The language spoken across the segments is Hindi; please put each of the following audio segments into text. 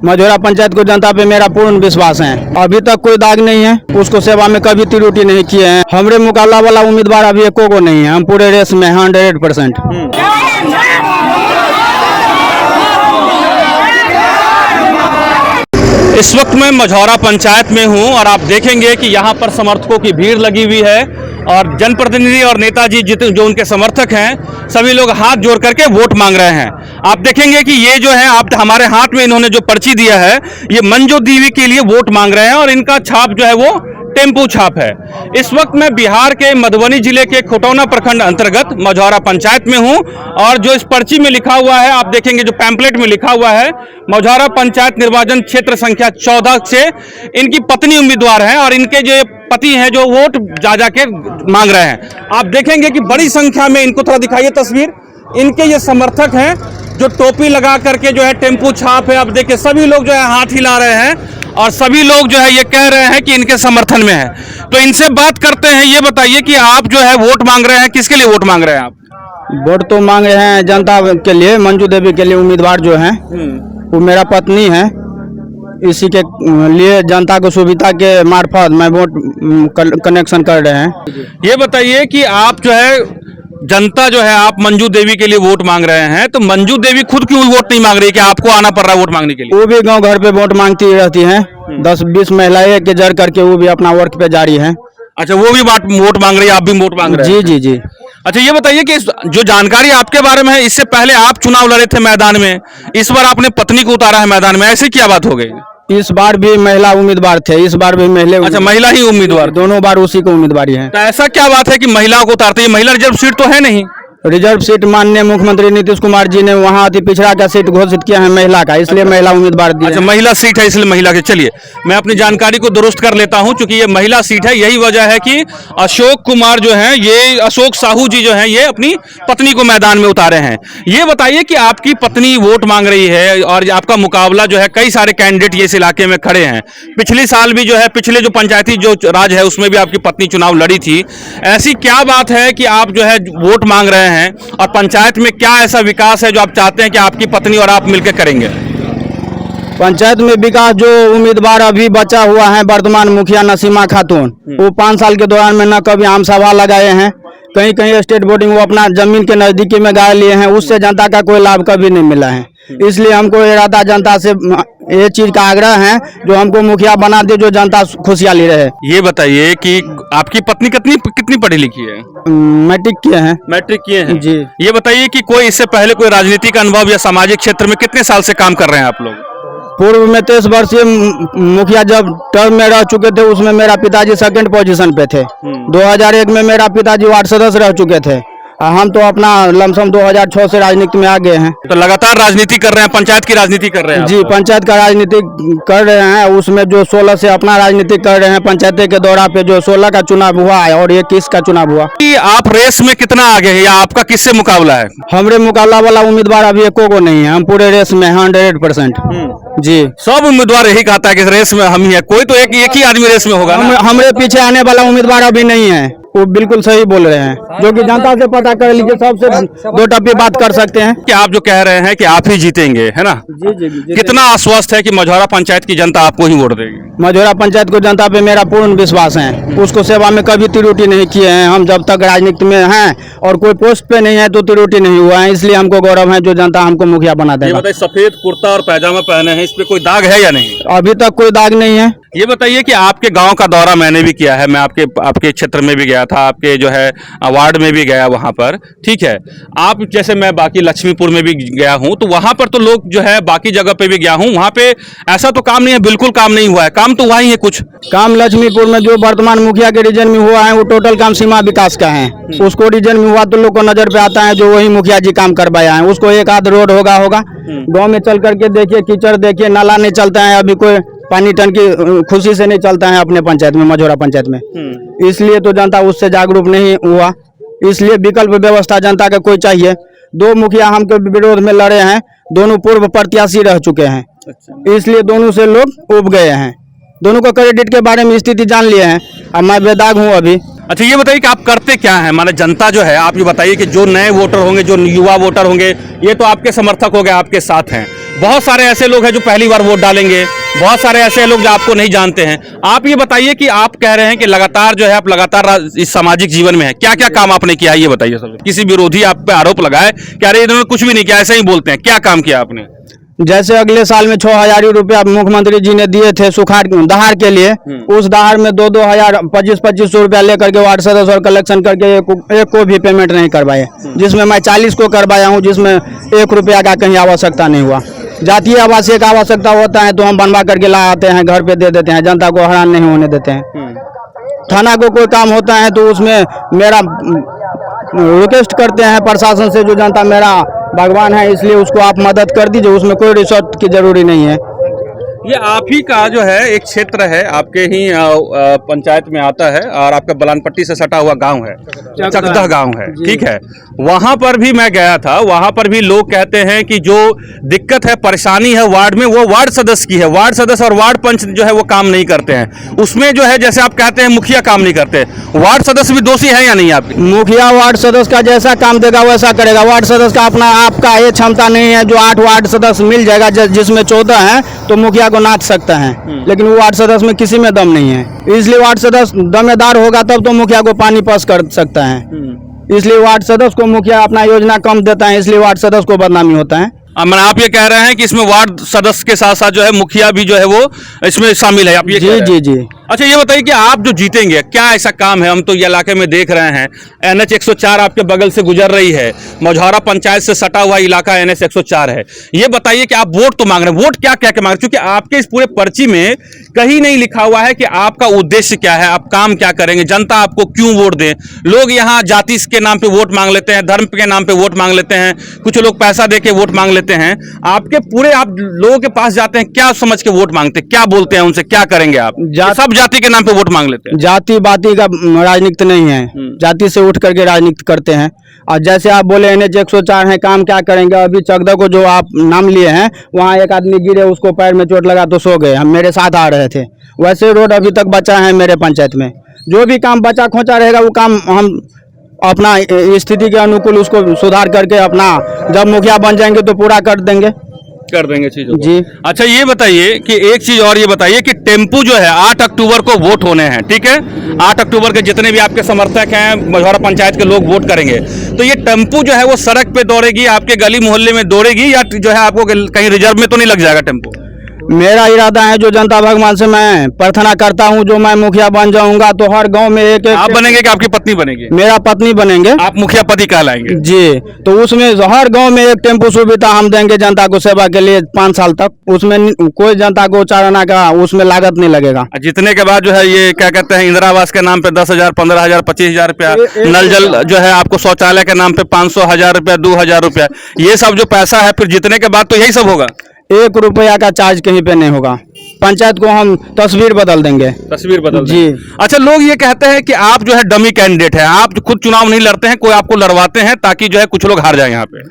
मझौरा पंचायत को जनता पे मेरा पूर्ण विश्वास है। अभी तक कोई दाग नहीं है, उसको सेवा में कभी त्रुटि नहीं किए हैं। हमरे मुकाबला वाला उम्मीदवार अभी एको को नहीं है। हम पूरे रेस में 100%। इस वक्त मैं मझौरा पंचायत में हूं और आप देखेंगे कि यहां पर समर्थकों की भीड़ लगी हुई है और जनप्रतिनिधि और नेताजी जितने जो उनके समर्थक हैं सभी लोग हाथ जोड़ करके वोट मांग रहे हैं। आप देखेंगे कि ये जो है आप हमारे हाथ में इन्होंने जो पर्ची दिया है ये मंजू देवी के लिए वोट मांग रहे हैं और इनका छाप जो है वो टेम्पू छाप है। इस वक्त मैं बिहार के मधुबनी जिले के खटौना प्रखंड अंतर्गत मझौरा पंचायत में हूं और जो इस पर्ची में लिखा हुआ है आप देखेंगे जो पैम्पलेट में लिखा हुआ है मझौरा पंचायत निर्वाचन क्षेत्र संख्या 14 से इनकी पत्नी उम्मीदवार है और इनके जो पति हैं जो वोट जा के मांग रहे हैं। आप देखेंगे कि बड़ी संख्या में इनको थोड़ा दिखाइए तस्वीर, इनके ये समर्थक हैं जो टोपी लगा करके जो है टेम्पू छाप है। आप देखिए सभी लोग जो है हाथ हिला रहे हैं और सभी लोग जो है ये कह रहे हैं कि इनके समर्थन में है। तो इनसे बात करते हैं। ये बताइए कि आप जो है वोट मांग रहे हैं, किसके लिए वोट मांग रहे हैं आप? वोट तो मांग रहे हैं जनता के लिए, मंजू देवी के लिए उम्मीदवार जो है वो मेरा पत्नी है। इसी के लिए जनता को सुविधा के मार्फत मैं वोट कनेक्शन कर रहे हैं। ये बताइए कि आप जो है जनता जो है आप मंजू देवी के लिए वोट मांग रहे हैं, तो मंजू देवी खुद क्यों वोट नहीं मांग रही है कि आपको आना पड़ रहा है वोट मांगने के लिए? वो भी गांव घर पे वोट मांगती रहती हैं। 10-20 महिलाएं के जड़ करके वो भी अपना वर्क पे जारी है। अच्छा, वो भी वोट मांग रही है, आप भी वोट मांग रहे हैं? जी जी जी। अच्छा, ये बताइए कि जो जानकारी आपके बारे में है, इससे पहले आप चुनाव लड़े थे मैदान में, इस बार आपने पत्नी को उतारा है मैदान में, ऐसी क्या बात हो गई? इस बार भी महिला उम्मीदवार थे, इस बार भी महिला। अच्छा, महिला ही उम्मीदवार, दोनों बार उसी को उम्मीदवारी है। तो ऐसा क्या बात है कि महिलाओं को उतारते हैं? महिला रिजर्व सीट तो है नहीं। रिजर्व सीट माननीय मुख्यमंत्री नीतीश कुमार जी ने वहाँ अति पिछड़ा का सीट घोषित किया है महिला का, इसलिए महिला उम्मीदवार दी। अच्छा, महिला सीट है इसलिए महिला के। चलिए मैं अपनी जानकारी को दुरुस्त कर लेता हूं, क्योंकि ये महिला सीट है। यही वजह है कि अशोक कुमार जो है, ये अशोक साहू जी जो है ये अपनी पत्नी को मैदान में उतारे हैं। ये बताइए कि आपकी पत्नी वोट मांग रही है और आपका मुकाबला जो है कई सारे कैंडिडेट ये इस इलाके में खड़े हैं। पिछले साल भी जो है, पिछले जो पंचायती जो राज है उसमें भी आपकी पत्नी चुनाव लड़ी थी। ऐसी क्या बात है कि आप जो है वोट मांग रहे हैं और पंचायत में क्या ऐसा विकास है जो आप चाहते हैं कि आपकी पत्नी और आप मिलकर करेंगे? पंचायत में विकास जो उम्मीदवार अभी बचा हुआ है वर्तमान मुखिया नसीमा खातून, वो 5 साल के दौरान में न कभी आम सभा लगाए हैं, कहीं कहीं स्टेट बोर्डिंग वो अपना जमीन के नजदीकी में गाय लिए हैं, उससे जनता का कोई लाभ कभी नहीं मिला है। इसलिए हमको इरादा जनता से ये चीज का आग्रह है जो हमको मुखिया बना दे, जो जनता खुशहाली रहे। ये बताइए कि आपकी पत्नी कितनी पढ़ी लिखी है? मैट्रिक किए हैं। मैट्रिक किए हैं जी। ये बताइए कि कोई इससे पहले कोई राजनीतिक अनुभव या सामाजिक क्षेत्र में कितने साल से काम कर रहे हैं आप लोग? पूर्व में 23 वर्षीय मुखिया जब टर्म में रह चुके थे, उसमें मेरा पिताजी 2nd पोजीशन पे थे। 2001 में मेरा पिताजी वार्ड सदस्य रह चुके थे। हम तो अपना लमसम 2006 से राजनीति में आ गए हैं। तो लगातार राजनीति कर रहे हैं, पंचायत की राजनीति कर रहे हैं? जी, पंचायत का राजनीति कर रहे हैं। उसमें जो 16 से अपना राजनीति कर रहे हैं। पंचायत के दौरा पे जो 16 का चुनाव हुआ है और 21 का चुनाव हुआ। कि आप रेस में कितना आगे है या आपका किससे मुकाबला है? हमरे मुकाबला वाला उम्मीदवार अभी एको को नहीं है। हम पूरे रेस में 100%। जी, सब उम्मीदवार यही कहता है कि रेस में हम ही है, कोई तो एक ही आदमी रेस में होगा ना? हमरे पीछे आने वाला उम्मीदवार अभी नहीं है। वो बिल्कुल सही बोल रहे हैं, जो कि जनता से पता कर लीजिए, सबसे 2 टप्पे बात कर सकते हैं कि आप जो कह रहे हैं कि आप ही जीतेंगे, है ना? जी जी जी। कितना आश्वस्त है कि मझौरा पंचायत की जनता आपको ही वोट देगी? मझौरा पंचायत को जनता पे मेरा पूर्ण विश्वास है। उसको सेवा में कभी त्रुटि नहीं किए हैं। हम जब तक राजनीति में हैं और कोई पोस्ट पे नहीं है तो त्रुटि नहीं हुआ है, इसलिए हमको गौरव है जो जनता हमको मुखिया बना देगा। सफेद कुर्ता और पैजामा पहने हैं, इस पे कोई दाग है या नहीं? अभी तक कोई दाग नहीं है। ये बताइए कि आपके गांव का दौरा मैंने भी किया है, मैं आपके क्षेत्र में भी गया था, आपके जो है वार्ड में भी गया वहां पर, ठीक है। आप जैसे मैं बाकी लक्ष्मीपुर में भी गया हूं, तो वहां पर तो लोग जो है बाकी जगह पे भी गया हूं, वहां पे ऐसा तो काम नहीं है, बिल्कुल काम नहीं हुआ है। काम तो हुआ ही है कुछ काम लक्ष्मीपुर में जो वर्तमान मुखिया के रीजन में हुआ है वो टोटल काम सीमा विकास का है। उसको रीजन में हुआ तो लोग को नजर पे आता है जो वही मुखिया जी काम करवाया है। उसको एक आध रोड होगा गाँव में चल करके देखिए, कीचड़ देखिए, नाला नहीं चलता है, अभी कोई पानी टंकी खुशी से नहीं चलता है अपने पंचायत में, मझौरा पंचायत में। इसलिए तो जनता उससे जागरूक नहीं हुआ। इसलिए विकल्प व्यवस्था जनता का कोई चाहिए। 2 मुखिया हमके विरोध में लड़े हैं, दोनों पूर्व प्रत्याशी रह चुके हैं। इसलिए दोनों से लोग उब गए हैं। दोनों को क्रेडिट के बारे में स्थिति जान लिए हैं। अब मैं बेदाग हूँ अभी। अच्छा ये बताइए कि आप करते क्या हैं, माने जनता जो है, आप ये बताइए कि जो नए वोटर होंगे, जो युवा वोटर होंगे, ये तो आपके समर्थक हो गए, आपके साथ हैं। बहुत सारे ऐसे लोग हैं जो पहली बार वोट डालेंगे, बहुत सारे ऐसे लोग जो आपको नहीं जानते हैं। आप ये बताइए कि आप कह रहे हैं कि लगातार जो है आप लगातार इस सामाजिक जीवन में है, क्या क्या काम आपने किया है ये बताइए। सबसे किसी विरोधी आप पे आरोप लगाए कि अरे इन्होंने कुछ भी नहीं किया, ऐसे ही बोलते हैं, क्या काम किया आपने? जैसे अगले साल में 6,000 रुपया मुख्यमंत्री जी ने दिए थे सुखाड़ दहाड़ के लिए, उस दहाड़ में 2,000 2500 रुपया लेकर के वार्ड सदस्य और कलेक्शन करके एक को भी पेमेंट नहीं करवाए, जिसमें मैं 40 को करवाया हूं, जिसमें 1 रुपया का कहीं आवश्यकता नहीं हुआ। जातीय आवास एक आवश्यकता होता है तो हम बनवा करके ला आते हैं, घर पे दे देते हैं, जनता को हैरान नहीं होने देते हैं। थाना को कोई काम होता है तो उसमें मेरा रिक्वेस्ट करते हैं प्रशासन से, जो जनता मेरा भगवान है इसलिए उसको आप मदद कर दीजिए, उसमें कोई रिश्वत की जरूरी नहीं है। ये आप ही का जो है एक क्षेत्र है, आपके ही पंचायत में आता है और आपका बलानपट्टी से सटा हुआ गांव है, चकदह गांव है, ठीक है। वहां पर भी मैं गया था, वहां पर भी लोग कहते हैं कि जो दिक्कत है, परेशानी है वार्ड में, वो वार्ड सदस्य की है। वार्ड सदस्य और वार्ड पंच जो है वो काम नहीं करते हैं। उसमें जो है जैसे आप कहते हैं मुखिया काम नहीं करते, वार्ड सदस्य भी दोषी है या नहीं? आप मुखिया वार्ड सदस्य का जैसा काम देगा वैसा करेगा। वार्ड सदस्य का अपना आपका ये क्षमता नहीं है, जो 8 वार्ड सदस्य मिल जाएगा जिसमें 14 है तो मुखिया को नाच सकता है, लेकिन वो वार्ड सदस्य में किसी में दम नहीं है। इसलिए वार्ड सदस्य दमेदार होगा तब तो मुखिया को पानी पास कर सकता है। इसलिए वार्ड सदस्य को मुखिया अपना योजना कम देता है, इसलिए वार्ड सदस्य को बदनामी होता है। मैंने आप ये कह रहे हैं कि इसमें वार्ड सदस्य के साथ साथ जो है मुखिया भी जो है वो इसमें शामिल है, आप ये जी जी जी। अच्छा ये बताइए कि आप जो जीतेंगे, क्या ऐसा काम है? हम तो ये इलाके में देख रहे हैं, NH 104 आपके बगल से गुजर रही है, मझौरा पंचायत से सटा हुआ इलाका NH 104 है। ये बताइए कि आप वोट तो मांग रहे हैं, वोट क्या क्या के मांग रहे हैं? क्योंकि आपके इस पूरे पर्ची में कहीं नहीं लिखा हुआ है कि आपका उद्देश्य क्या है, आप काम क्या करेंगे, जनता आपको क्यों वोट दे। लोग यहाँ जाति के नाम पे वोट मांग लेते हैं, धर्म के नाम पे वोट मांग लेते हैं, कुछ लोग पैसा दे के वोट मांग लेते हैं। आपके पूरे आप लोगों के पास जाते हैं, क्या समझ के वोट मांगते हैं, क्या बोलते हैं उनसे, क्या करेंगे आप? सब जाति के नाम पे वोट मांग लेते हैं। जाति बाती का राजनीति नहीं है, जाति से उठ करके राजनीति करते हैं। और जैसे आप बोले NH 104 है, काम क्या करेंगे? अभी चकदह को जो आप नाम लिए हैं, वहाँ एक आदमी गिरे, उसको पैर में चोट लगा तो सो गए, हम मेरे साथ आ रहे थे। वैसे रोड अभी तक बचा है मेरे पंचायत में। जो भी काम बचा खोचा रहेगा वो काम हम अपना स्थिति के अनुकूल उसको सुधार करके अपना जब मुखिया बन जाएंगे तो पूरा कर देंगे चीजों जी। अच्छा ये बताइए कि एक चीज और ये बताइए कि टेम्पू जो है 8 अक्टूबर को वोट होने हैं, ठीक है? 8 अक्टूबर के जितने भी आपके समर्थक हैं, मझौरा पंचायत के लोग वोट करेंगे, तो ये टेम्पू जो है वो सड़क पे दौड़ेगी, आपके गली मोहल्ले में दौड़ेगी, या जो है आपको कहीं रिजर्व में तो नहीं लग जाएगा टेम्पू? मेरा इरादा है, जो जनता भगवान से मैं प्रार्थना करता हूं, जो मैं मुखिया बन जाऊंगा तो हर गांव में एक आप बनेंगे कि आपकी पत्नी बनेगी? मेरा पत्नी बनेंगे। आप मुखिया पति कहलाएंगे जी। तो उसमें हर गांव में एक टेम्पो सुविधा हम देंगे जनता को सेवा के लिए 5 साल तक। उसमें कोई जनता को चाराना का उसमें लागत नहीं लगेगा। जितने के बाद जो है ये क्या कहते हैं, इंदिरा आवास के नाम पे 10,000 15,000 25,000 रुपया, नल जल जो है आपको शौचालय के नाम पे 500 1000 रुपया 2000 रुपया, ये सब जो पैसा है फिर जितने के बाद तो यही सब होगा। 1 रुपया का चार्ज कहीं पे नहीं होगा। पंचायत को हम तस्वीर बदल देंगे। तस्वीर बदल जी। अच्छा लोग ये कहते हैं कि आप जो है डमी कैंडिडेट है, आप खुद चुनाव नहीं लड़ते हैं, कोई आपको लड़वाते हैं ताकि जो है कुछ लोग हार जाए यहाँ पे।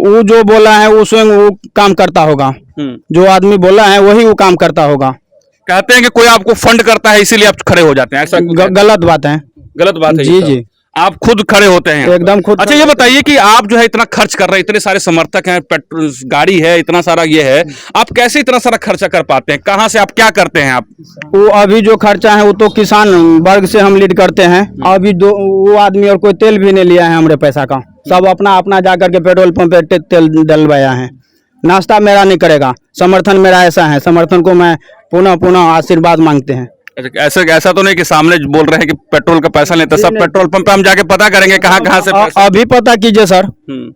वो जो बोला है वो स्वयं वो काम करता होगा, जो आदमी बोला है वही वो काम करता होगा। कहते हैं कि कोई आपको फंड करता है इसीलिए आप खड़े हो जाते हैं, ऐसा गलत बात है। गलत बात है जी जी, आप खुद खड़े होते हैं एकदम खुद। अच्छा ये बताइए कि आप जो है इतना खर्च कर रहे हैं, इतने सारे समर्थक हैं, पेट्रोल गाड़ी है, इतना सारा ये है, आप कैसे इतना सारा खर्चा कर पाते हैं? कहाँ से आप क्या करते हैं आप? वो अभी जो खर्चा है वो तो किसान वर्ग से हम लीड करते हैं। अभी वो आदमी और कोई तेल भी नहीं लिया है हमारे पैसा का, सब अपना अपना जा करके पेट्रोल पंप पे तेल डलवाया है। नाश्ता मेरा नहीं करेगा, समर्थन मेरा ऐसा है, समर्थन को मैं पुनः पुनः आशीर्वाद मांगते हैं। ऐसा तो नहीं कि सामने बोल रहे हैं कि पेट्रोल का पैसा लेते, सब पेट्रोल पंप पे हम जाके पता करेंगे कहाँ से पैसा। अभी पता कीजिए सर,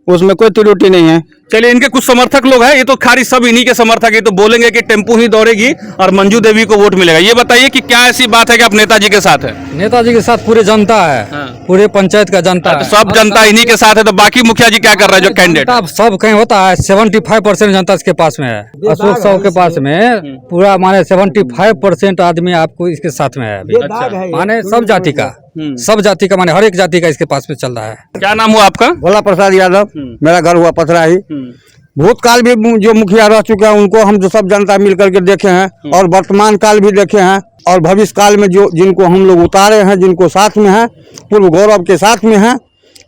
उसमें कोई त्रुटि नहीं है। चलिए इनके कुछ समर्थक लोग हैं, ये तो खाली सब इन्हीं के समर्थक है, तो बोलेंगे कि टेम्पू ही दौड़ेगी और मंजू देवी को वोट मिलेगा। ये बताइए कि क्या ऐसी बात है कि आप नेताजी के साथ है? नेताजी के साथ पूरी जनता है, पूरे पंचायत का जनता है, सब जनता इन्हीं के साथ है। तो बाकी मुखिया जी क्या कर रहे हैं जो कैंडिडेट? सब कहीं होता है, 75% जनता इसके पास में है। अशोक साहब के पास में पूरा माने 75% आदमी आपको इसके साथ में है अभी। माने सब जाति का, सब जाति का, माने हर एक जाति का इसके पास में चल रहा है। क्या नाम हुआ आपका? भोला प्रसाद यादव। मेरा घर हुआ पथराही। भूतकाल भी जो मुखिया रह चुके हैं उनको हम जो सब जनता मिल करके देखे हैं और वर्तमान काल भी देखे हैं। और भविष्य काल में जो जिनको हम लोग उतारे हैं, जिनको साथ में हैं, पूर्व गौरव के साथ में हैं,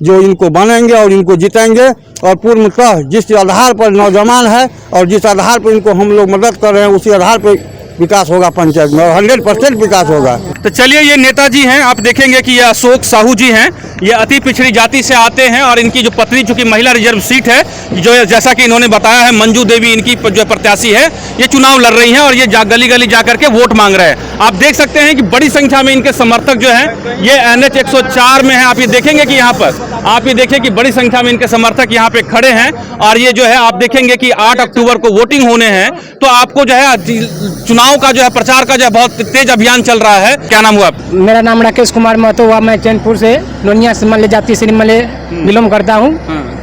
जो इनको बनेंगे और इनको जीतेंगे। और पूर्णतः जिस आधार पर नौजवान है और जिस आधार पर इनको हम लोग मदद कर रहे हैं, उसी आधार पर विकास होगा पंचायत में, और 100% विकास होगा। तो चलिए, ये नेताजी हैं, आप देखेंगे कि ये अशोक साहू जी हैं। ये अति पिछड़ी जाति से आते हैं और इनकी जो पत्नी, चूंकि महिला रिजर्व सीट है, जो जैसा कि इन्होंने बताया है, मंजू देवी इनकी जो प्रत्याशी है, ये चुनाव लड़ रही हैं और ये गली गली जा करके वोट मांग रहे हैं। आप देख सकते हैं कि बड़ी संख्या में इनके समर्थक जो हैं ये NH 104 में हैं। आप ये देखेंगे कि यहाँ पर आप ये देखिए कि बड़ी संख्या में इनके समर्थक यहाँ पे खड़े हैं और ये जो है आप देखेंगे कि 8 अक्टूबर को वोटिंग होने हैं। तो आपको जो है चुनाव का जो है प्रचार का जो है बहुत तेज अभियान चल रहा है। क्या नाम हुआ? मेरा नाम राकेश कुमार महतो हुआ। मैं चैनपुर से नोनिया से मल्ले जाति से मल्ले बिलोंग करता हूँ,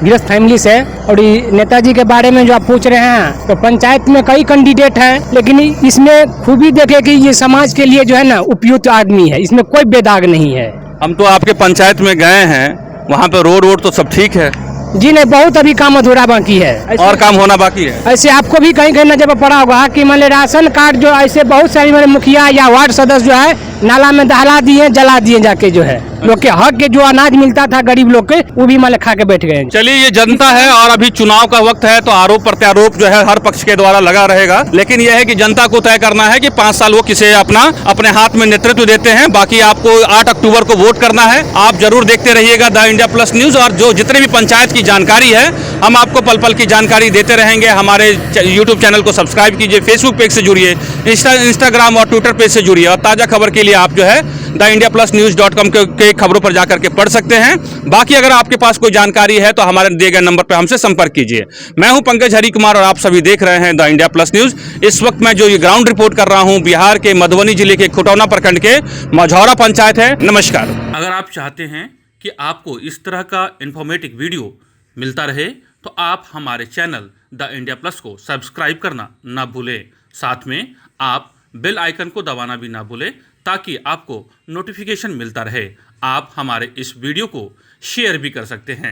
गृहस्थ फैमिली से। और ये नेताजी के बारे में जो आप पूछ रहे हैं, तो पंचायत में कई कैंडिडेट हैं, लेकिन इसमें खूबी देखे कि ये समाज के लिए जो है ना उपयुक्त आदमी है, इसमें कोई बेदाग नहीं है। हम तो आपके पंचायत में गए हैं, वहाँ पे रोड तो सब ठीक है? जी नहीं, बहुत अभी काम अधूरा बाकी है और काम होना बाकी है। ऐसे आपको भी कहीं कहीं नजर पड़ा होगा कि मान राशन कार्ड जो ऐसे बहुत सारे मेरे मुखिया या वार्ड सदस्य जो है नाला में दहला दिए, जला दिए जाके, जो है लोग के हक के जो अनाज मिलता था गरीब लोग के, वो भी मान खा के बैठ गए। चलिए, ये जनता है और अभी चुनाव का वक्त है, तो आरोप प्रत्यारोप जो है हर पक्ष के द्वारा लगा रहेगा। लेकिन यह है कि जनता को तय करना है कि 5 साल वो किसे अपने हाथ में नेतृत्व देते हैं। बाकी आपको 8 अक्टूबर को वोट करना है। आप जरूर देखते रहिएगा द इंडिया प्लस न्यूज, और जो जितने भी पंचायत की जानकारी है हम आपको पल पल की जानकारी देते रहेंगे। हमारे यूट्यूब चैनल को सब्सक्राइब कीजिए, फेसबुक पेज से जुड़िए, इंस्टाग्राम और ट्विटर पेज से जुड़िए, और ताज़ा खबर के लिए आप जो है theindiaplusnews.com के खबरों पर जाकर के पढ़ सकते हैं। बाकी अगर आपके पास कोई जानकारी है तो हमारे दिए गए नंबर पर हमसे संपर्क कीजिए। मैं हूं पंकज हरी कुमार और आप सभी देख रहे हैं द इंडिया प्लस न्यूज। इस वक्त मैं जो ये ग्राउंड रिपोर्ट कर रहा हूं, बिहार के मधुबनी जिले के खुटौना प्रखंड के मझौरा पंचायत है। नमस्कार। अगर आप चाहते हैं कि आपको इस तरह का इंफॉर्मेटिव वीडियो मिलता रहे तो आप हमारे चैनल द इंडिया प्लस को सब्सक्राइब करना ना भूलें। साथ में आप बेल आइकन को दबाना भी ना भूलें, ताकि आपको नोटिफिकेशन मिलता रहे। आप हमारे इस वीडियो को शेयर भी कर सकते हैं।